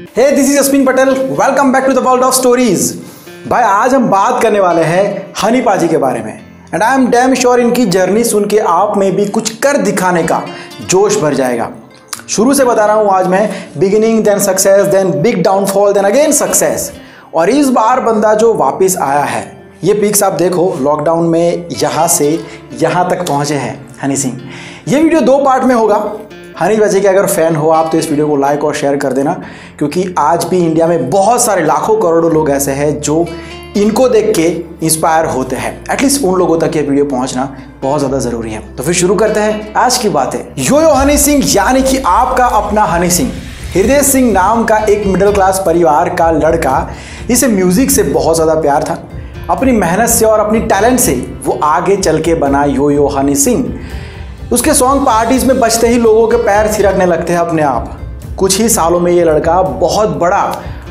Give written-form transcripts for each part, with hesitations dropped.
Hey this is Jasmine Patel, welcome back to the world of stories. भाई आज हम बात करने वाले हैं हनी पाजी के बारे में and I am damn sure इनकी जर्नी सुन के आप में भी कुछ कर दिखाने का जोश भर जाएगा। शुरू से बता रहा हूँ आज मैं, beginning then success then big downfall then again success. और इस बार बंदा जो वापस आया है, ये पिक्स आप देखो, लॉकडाउन में यहाँ से यहाँ तक पहुँचे हैं हनी सिंह। ये वीडियो 2 पार्ट में होगा। हनी पाजी के अगर फैन हो आप तो इस वीडियो को लाइक और शेयर कर देना, क्योंकि आज भी इंडिया में बहुत सारे लाखों करोड़ों लोग ऐसे हैं जो इनको देख के इंस्पायर होते हैं। एटलीस्ट उन लोगों तक ये वीडियो पहुंचना बहुत ज़्यादा ज़रूरी है। तो फिर शुरू करते हैं आज की बातें। यो यो हनी सिंह यानी कि आपका अपना हनी सिंह, हृदय सिंह नाम का एक मिडिल क्लास परिवार का लड़का। इसे म्यूज़िक से बहुत ज़्यादा प्यार था। अपनी मेहनत से और अपनी टैलेंट से वो आगे चल के बना यो यो हनी सिंह। उसके सॉन्ग पार्टीज में बजते ही लोगों के पैर थिरकने लगते हैं अपने आप। कुछ ही सालों में ये लड़का बहुत बड़ा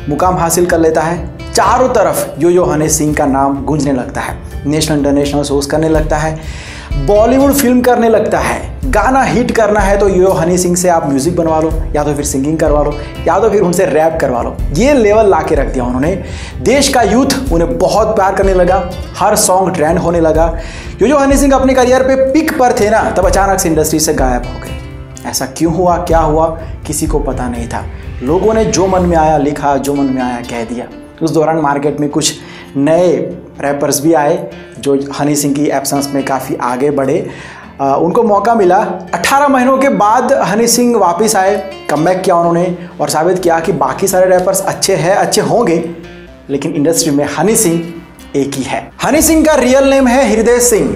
मुकाम हासिल कर लेता है। चारों तरफ यो यो हनी सिंह का नाम गूंजने लगता है। नेशनल इंटरनेशनल शोज करने लगता है, बॉलीवुड फिल्म करने लगता है। गाना हिट करना है तो यो यो हनी सिंह से आप म्यूजिक बनवा लो, या तो फिर सिंगिंग करवा लो, या तो फिर उनसे रैप करवा लो। ये लेवल ला के रख दिया उन्होंने। देश का यूथ उन्हें बहुत प्यार करने लगा। हर सॉन्ग ट्रेंड होने लगा। यो यो हनी सिंह अपने करियर पे पिक पर थे ना, तब अचानक से इंडस्ट्री से गायब हो गए। ऐसा क्यों हुआ, क्या हुआ, किसी को पता नहीं था। लोगों ने जो मन में आया लिखा, जो मन में आया कह दिया। उस दौरान मार्केट में कुछ नए रैपर्स भी आए जो हनी सिंह की एब्सेंस में काफ़ी आगे बढ़े। उनको मौका मिला। 18 महीनों के बाद हनी सिंह वापस आए, कमबैक किया उन्होंने और साबित किया कि बाकी सारे रैपर्स अच्छे हैं, अच्छे होंगे, लेकिन इंडस्ट्री में हनी सिंह एक ही है। हनी सिंह का रियल नेम है हृदय सिंह।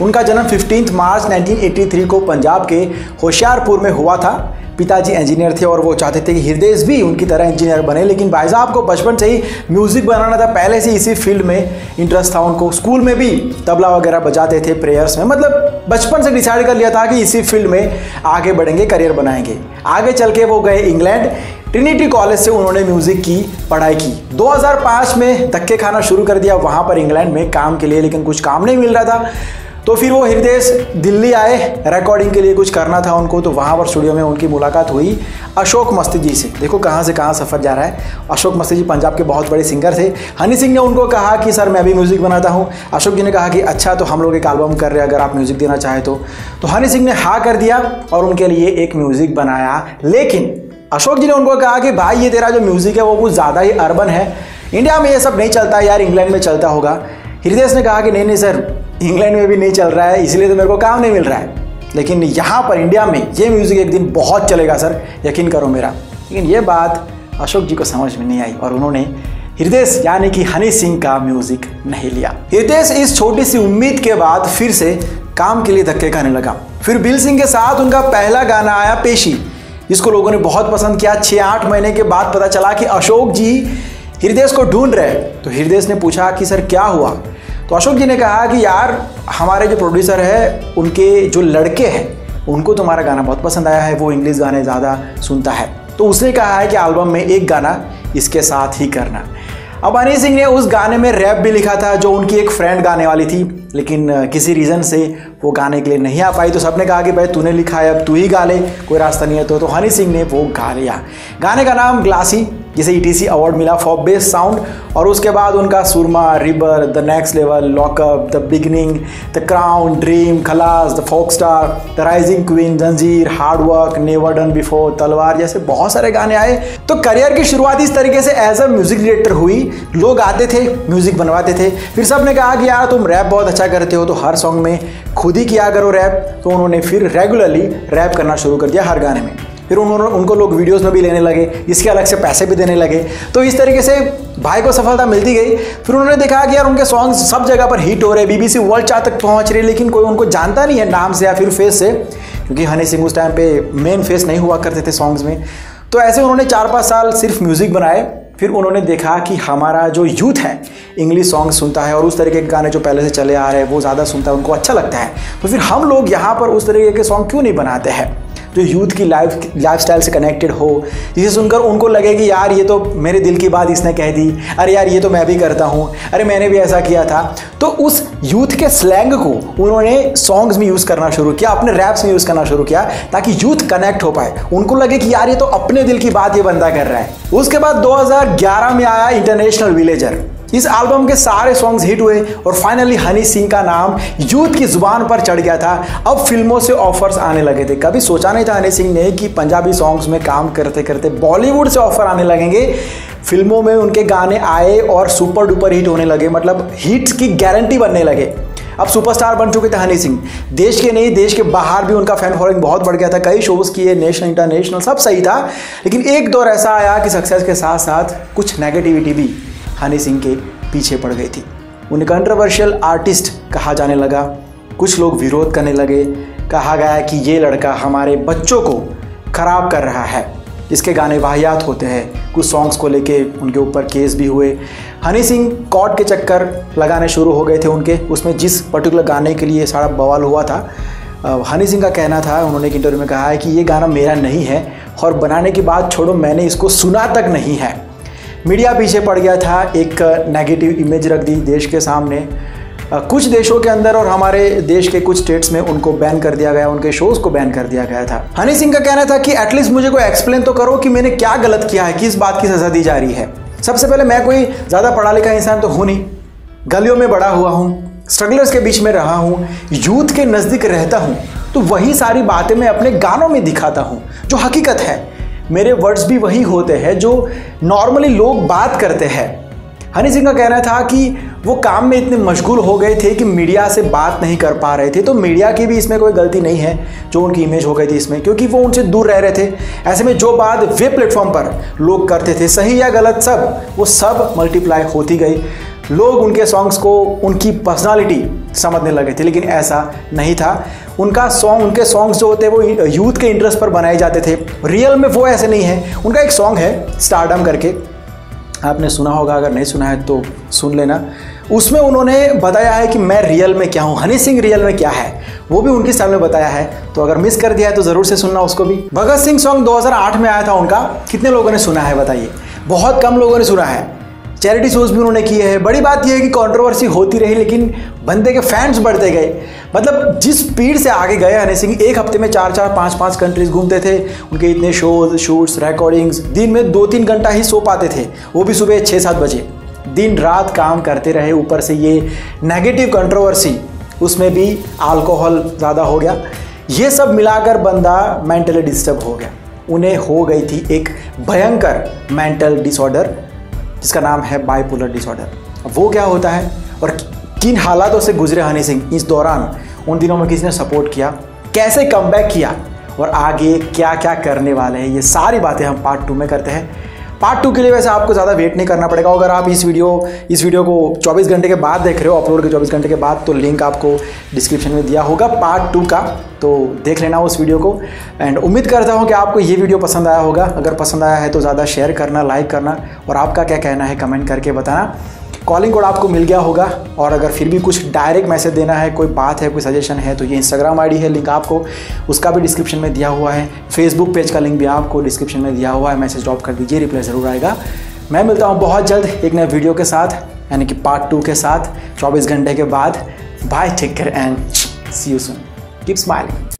उनका जन्म 15 मार्च 1983 को पंजाब के होशियारपुर में हुआ था। पिताजी इंजीनियर थे और वो चाहते थे कि हृदय भी उनकी तरह इंजीनियर बने, लेकिन भाई साहब को बचपन से ही म्यूज़िक बनाना था। पहले से इसी फील्ड में इंटरेस्ट था उनको। स्कूल में भी तबला वगैरह बजाते थे, प्रेयर्स में, मतलब बचपन से डिसाइड कर लिया था कि इसी फील्ड में आगे बढ़ेंगे, करियर बनाएंगे। आगे चल के वो गए इंग्लैंड। ट्रिनिटी कॉलेज से उन्होंने म्यूज़िक की पढ़ाई की। 2005 में धक्के खाना शुरू कर दिया वहाँ पर इंग्लैंड में काम के लिए, लेकिन कुछ काम नहीं मिल रहा था। तो फिर वो हृदय दिल्ली आए, रिकॉर्डिंग के लिए कुछ करना था उनको। तो वहाँ पर स्टूडियो में उनकी मुलाकात हुई अशोक मस्ती जी से। देखो कहाँ से कहाँ सफ़र जा रहा है। अशोक मस्ती जी पंजाब के बहुत बड़े सिंगर थे। हनी सिंह ने उनको कहा कि सर मैं भी म्यूज़िक बनाता हूँ। अशोक जी ने कहा कि अच्छा, तो हम लोग एक एल्बम कर रहे हैं, अगर आप म्यूज़िक देना चाहें तो हनी सिंह ने हाँ कर दिया और उनके लिए एक म्यूज़िक बनाया। लेकिन अशोक जी ने उनको कहा कि भाई ये तेरा जो म्यूज़िक है वो कुछ ज़्यादा ही अर्बन है, इंडिया में ये सब नहीं चलता यार, इंग्लैंड में चलता होगा। हृदय ने कहा कि नहीं सर, इंग्लैंड में भी नहीं चल रहा है, इसलिए तो मेरे को काम नहीं मिल रहा है, लेकिन यहाँ पर इंडिया में ये म्यूज़िक एक दिन बहुत चलेगा सर, यकीन करो मेरा। लेकिन ये बात अशोक जी को समझ में नहीं आई और उन्होंने हृदय यानी कि हनी सिंह का म्यूज़िक नहीं लिया। हृदय इस छोटी सी उम्मीद के बाद फिर से काम के लिए धक्के खाने लगा। फिर बिल सिंह के साथ उनका पहला गाना आया पेशी, जिसको लोगों ने बहुत पसंद किया। 6-8 महीने के बाद पता चला कि अशोक जी हृदय को ढूंढ रहे। तो हृदय ने पूछा कि सर क्या हुआ। तो अशोक जी ने कहा कि यार हमारे जो प्रोड्यूसर है उनके जो लड़के हैं उनको तुम्हारा गाना बहुत पसंद आया है, वो इंग्लिश गाने ज़्यादा सुनता है। तो उसने कहा है कि एल्बम में एक गाना इसके साथ ही करना। अब हनी सिंह ने उस गाने में रैप भी लिखा था जो उनकी एक फ्रेंड गाने वाली थी, लेकिन किसी रीज़न से वो गाने के लिए नहीं आ पाई। तो सबने कहा कि भाई तूने लिखा है, अब तू ही गा ले, कोई रास्ता नहीं है। तो हनी सिंह ने वो गा लिया। गाने का नाम ग्लासी, जिसे ETC अवार्ड मिला फॉर बेस्ट साउंड। और उसके बाद उनका सुरमा, रिबर, the next level, lockup, the beginning, the crown, dream, खलास, the folk star, the rising queen, Zanjeer, hard work, never done before, तलवार जैसे बहुत सारे गाने आए। तो करियर की शुरुआत इस तरीके से एज अ म्यूजिक डायरेक्टर हुई। लोग आते थे, म्यूजिक बनवाते थे। फिर सब ने कहा कि यार तुम रैप बहुत अच्छा करते हो, तो हर सॉन्ग में खुद ही किया करो रैप। तो उन्होंने फिर रेगुलरली रैप करना शुरू कर दिया हर गाने में। फिर उनको लोग वीडियोस में भी लेने लगे, इसके अलग से पैसे भी देने लगे। तो इस तरीके से भाई को सफलता मिलती गई। फिर उन्होंने देखा कि यार उनके सॉन्ग्स सब जगह पर हिट हो रहे, BBC वर्ल्ड चार्ट तक पहुंच रहे, लेकिन कोई उनको जानता नहीं है नाम से या फिर फेस से, क्योंकि हनी सिंह उस टाइम पे मेन फेस नहीं हुआ करते थे सॉन्ग्स में। तो ऐसे उन्होंने 4-5 साल सिर्फ म्यूज़िक बनाए। फिर उन्होंने देखा कि हमारा जो यूथ है इंग्लिश सॉन्ग सुनता है और उस तरीके के गाने जो पहले से चले आ रहे हैं वो ज़्यादा सुनता है, उनको अच्छा लगता है। तो फिर हम लोग यहाँ पर उस तरीके के सॉन्ग क्यों नहीं बनाते हैं। जो यूथ की लाइफस्टाइल से कनेक्टेड हो, जिसे सुनकर उनको लगे कि यार ये तो मेरे दिल की बात इसने कह दी, अरे यार ये तो मैं भी करता हूँ, अरे मैंने भी ऐसा किया था। तो उस यूथ के स्लैंग को उन्होंने सॉन्ग्स में यूज़ करना शुरू किया, अपने रैप्स में यूज़ करना शुरू किया, ताकि यूथ कनेक्ट हो पाए, उनको लगे कि यार ये तो अपने दिल की बात ये बंदा कर रहा है। उसके बाद 2011 में आया इंटरनेशनल विलेजर। इस एल्बम के सारे सॉन्ग्स हिट हुए और फाइनली हनी सिंह का नाम यूथ की जुबान पर चढ़ गया था। अब फिल्मों से ऑफर्स आने लगे थे। कभी सोचा नहीं था हनी सिंह ने कि पंजाबी सॉन्ग्स में काम करते करते बॉलीवुड से ऑफर आने लगेंगे। फिल्मों में उनके गाने आए और सुपर डुपर हिट होने लगे, मतलब हिट्स की गारंटी बनने लगे। अब सुपरस्टार बन चुके थे हनी सिंह। देश के नहीं, देश के बाहर भी उनका फैन फॉलोइंग बहुत बढ़ गया था। कई शोज़ किए, नेशनल इंटरनेशनल सब सही था। लेकिन एक दौर ऐसा आया कि सक्सेस के साथ साथ कुछ नेगेटिविटी भी हनी सिंह के पीछे पड़ गई थी। उन्हें कंट्रोवर्शियल आर्टिस्ट कहा जाने लगा, कुछ लोग विरोध करने लगे। कहा गया कि ये लड़का हमारे बच्चों को खराब कर रहा है, इसके गाने वाहियात होते हैं। कुछ सॉन्ग्स को लेके उनके ऊपर केस भी हुए। हनी सिंह कोर्ट के चक्कर लगाने शुरू हो गए थे उनके। उसमें जिस पर्टिकुलर गाने के लिए सारा बवाल हुआ था, हनी सिंह का कहना था, उन्होंने एक इंटरव्यू में कहा है कि ये गाना मेरा नहीं है और बनाने की बात छोड़ो, मैंने इसको सुना तक नहीं है। मीडिया पीछे पड़ गया था, एक नेगेटिव इमेज रख दी देश के सामने। कुछ देशों के अंदर और हमारे देश के कुछ स्टेट्स में उनको बैन कर दिया गया, उनके शोज़ को बैन कर दिया गया था। हनी सिंह का कहना था कि एटलीस्ट मुझे कोई एक्सप्लेन तो करो कि मैंने क्या गलत किया है, किस बात की सज़ा दी जा रही है। सबसे पहले मैं कोई ज़्यादा पढ़ा लिखा इंसान तो हूँ नहीं, गलियों में बड़ा हुआ हूँ, स्ट्रगलर्स के बीच में रहा हूँ, यूथ के नज़दीक रहता हूँ, तो वही सारी बातें मैं अपने गानों में दिखाता हूँ जो हकीकत है। मेरे वर्ड्स भी वही होते हैं जो नॉर्मली लोग बात करते हैं। हनी सिंह का कहना था कि वो काम में इतने मशगूल हो गए थे कि मीडिया से बात नहीं कर पा रहे थे। तो मीडिया की भी इसमें कोई गलती नहीं है जो उनकी इमेज हो गई थी इसमें, क्योंकि वो उनसे दूर रह रहे थे। ऐसे में जो बात वे प्लेटफॉर्म पर लोग करते थे, सही या गलत, वो सब मल्टीप्लाई होती गई। लोग उनके सॉन्ग्स को उनकी पर्सनालिटी समझने लगे थे, लेकिन ऐसा नहीं था। उनके सॉन्ग्स जो होते हैं वो यूथ के इंटरेस्ट पर बनाए जाते थे। रियल में वो ऐसे नहीं है। उनका एक सॉन्ग है स्टारडम करके, आपने सुना होगा, अगर नहीं सुना है तो सुन लेना। उसमें उन्होंने बताया है कि मैं रियल में क्या हूँ, हनी सिंह रियल में क्या है, वो भी उनके सामने बताया है। तो अगर मिस कर दिया है तो ज़रूर से सुनना उसको भी। भगत सिंह सॉन्ग 2008 में आया था उनका। कितने लोगों ने सुना है बताइए? बहुत कम लोगों ने सुना है। चैरिटी शोज़ भी उन्होंने किए हैं। बड़ी बात यह है कि कंट्रोवर्सी होती रही, लेकिन बंदे के फैंस बढ़ते गए। मतलब जिस स्पीड से आगे गए हनी सिंह, एक हफ्ते में 4-4, 5-5 कंट्रीज घूमते थे। उनके इतने शोज, शूट्स, रिकॉर्डिंग्स, दिन में 2-3 घंटा ही सो पाते थे, वो भी सुबह 6-7 बजे। दिन रात काम करते रहे। ऊपर से ये नेगेटिव कंट्रोवर्सी, उसमें भी अल्कोहल ज़्यादा हो गया। ये सब मिलाकर बंदा मेंटली डिस्टर्ब हो गया। उन्हें हो गई थी एक भयंकर मेंटल डिसऑर्डर जिसका नाम है बाइपोलर डिसऑर्डर। वो क्या होता है और किन हालातों से गुजरे हनी सिंह इस दौरान, उन दिनों में किसने सपोर्ट किया, कैसे कमबैक किया और आगे क्या क्या करने वाले हैं, ये सारी बातें हम पार्ट 2 में करते हैं। पार्ट 2 के लिए वैसे आपको ज़्यादा वेट नहीं करना पड़ेगा। अगर आप इस वीडियो को 24 घंटे के बाद देख रहे हो, अपलोड के 24 घंटे के बाद, तो लिंक आपको डिस्क्रिप्शन में दिया होगा पार्ट 2 का, तो देख लेना उस वीडियो को। एंड उम्मीद करता हूँ कि आपको ये वीडियो पसंद आया होगा। अगर पसंद आया है तो ज़्यादा शेयर करना, लाइक करना, और आपका क्या कहना है कमेंट करके बताना। कॉलिंग कोड आपको मिल गया होगा। और अगर फिर भी कुछ डायरेक्ट मैसेज देना है, कोई बात है, कोई सजेशन है, तो ये इंस्टाग्राम आईडी है, लिंक आपको उसका भी डिस्क्रिप्शन में दिया हुआ है। फेसबुक पेज का लिंक भी आपको डिस्क्रिप्शन में दिया हुआ है। मैसेज ड्रॉप कर दीजिए, रिप्लाई ज़रूर आएगा। मैं मिलता हूँ बहुत जल्द एक नए वीडियो के साथ, यानी कि पार्ट 2 के साथ 24 घंटे के बाद। Bye, take care and see you soon. Keep smiling.